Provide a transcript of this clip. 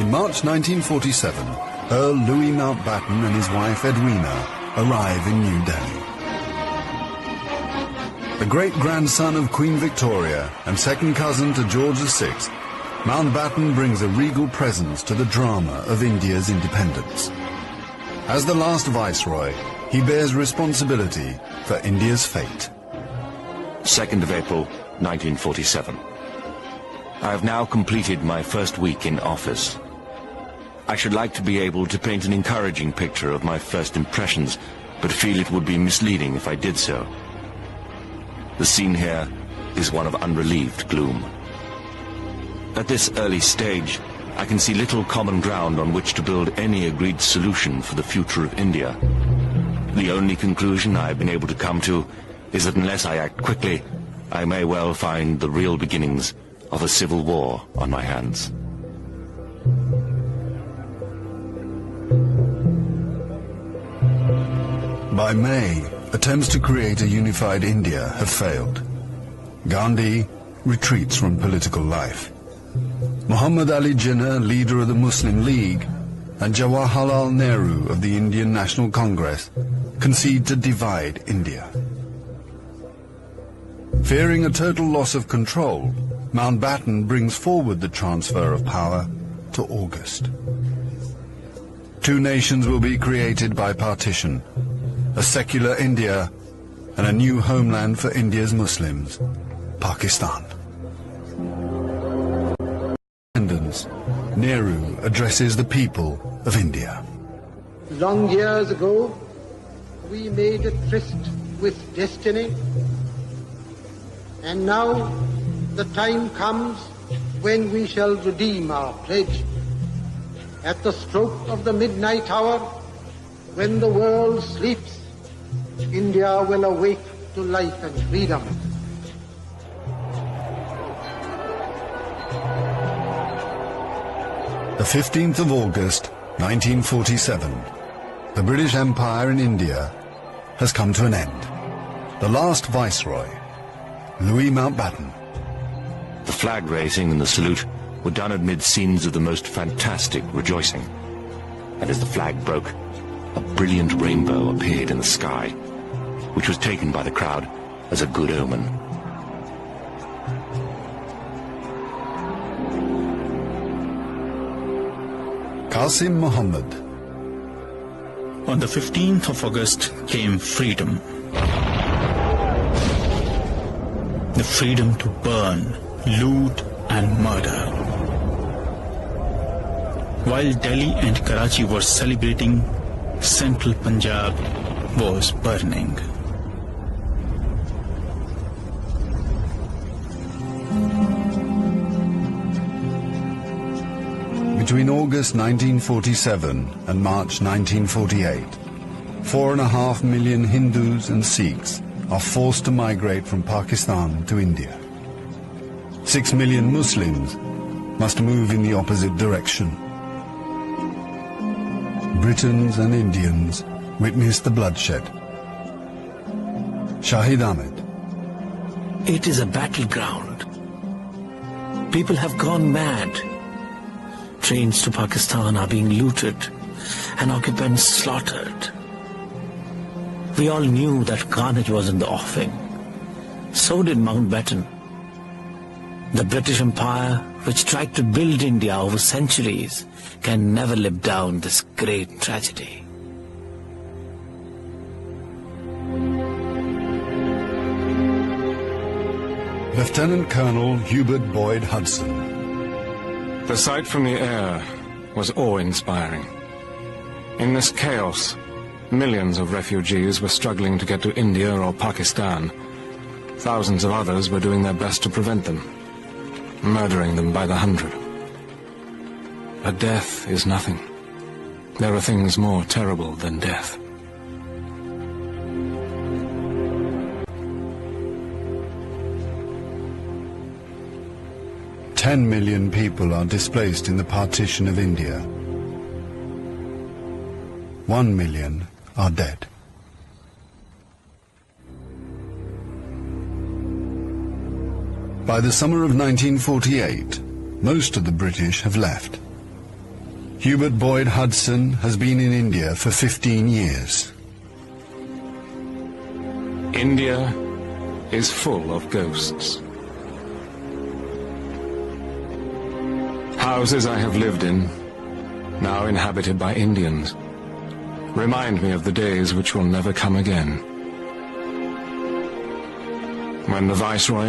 In March 1947, Earl Louis Mountbatten and his wife Edwina arrive in New Delhi. The great-grandson of Queen Victoria and second cousin to George VI, Mountbatten brings a regal presence to the drama of India's independence. As the last viceroy, he bears responsibility for India's fate. 2nd of April, 1947. I have now completed my first week in office. I should like to be able to paint an encouraging picture of my first impressions, but feel it would be misleading if I did so. The scene here is one of unrelieved gloom. At this early stage, I can see little common ground on which to build any agreed solution for the future of India. The only conclusion I have been able to come to is that unless I act quickly, I may well find the real beginnings of a civil war on my hands. By May, attempts to create a unified India have failed. Gandhi retreats from political life. Muhammad Ali Jinnah, leader of the Muslim League, and Jawaharlal Nehru of the Indian National Congress concede to divide India. Fearing a total loss of control, Mountbatten brings forward the transfer of power to August. Two nations will be created by partition, a secular India and a new homeland for India's Muslims, Pakistan. Nehru addresses the people of India. Long years ago, we made a tryst with destiny, and now the time comes when we shall redeem our pledge. At the stroke of the midnight hour, when the world sleeps, India will awake to life and freedom. The 15th of August, 1947, the British Empire in India has come to an end. The last viceroy, Louis Mountbatten. The flag raising and the salute were done amid scenes of the most fantastic rejoicing. And as the flag broke, a brilliant rainbow appeared in the sky, which was taken by the crowd as a good omen. Qasim Muhammad. On the 15th of August came freedom. The freedom to burn, loot and murder. While Delhi and Karachi were celebrating, central Punjab was burning. Between August 1947 and March 1948, 4.5 million Hindus and Sikhs are forced to migrate from Pakistan to India. 6 million Muslims must move in the opposite direction. Britons and Indians witness the bloodshed. Shahid Ahmed. It is a battleground. People have gone mad. Trains to Pakistan are being looted and occupants slaughtered. We all knew that carnage was in the offing. So did Mountbatten. The British Empire, which tried to build India over centuries, can never live down this great tragedy. Lieutenant Colonel Hubert Boyd Hudson. The sight from the air was awe-inspiring. In this chaos, millions of refugees were struggling to get to India or Pakistan. Thousands of others were doing their best to prevent them, murdering them by the hundred. But death is nothing. There are things more terrible than death. "10 million people are displaced in the partition of India. 1 million are dead." By the summer of 1948, most of the British have left. Hubert Boyd Hudson has been in India for 15 years. India is full of ghosts. Houses I have lived in, now inhabited by Indians, remind me of the days which will never come again. When the Viceroy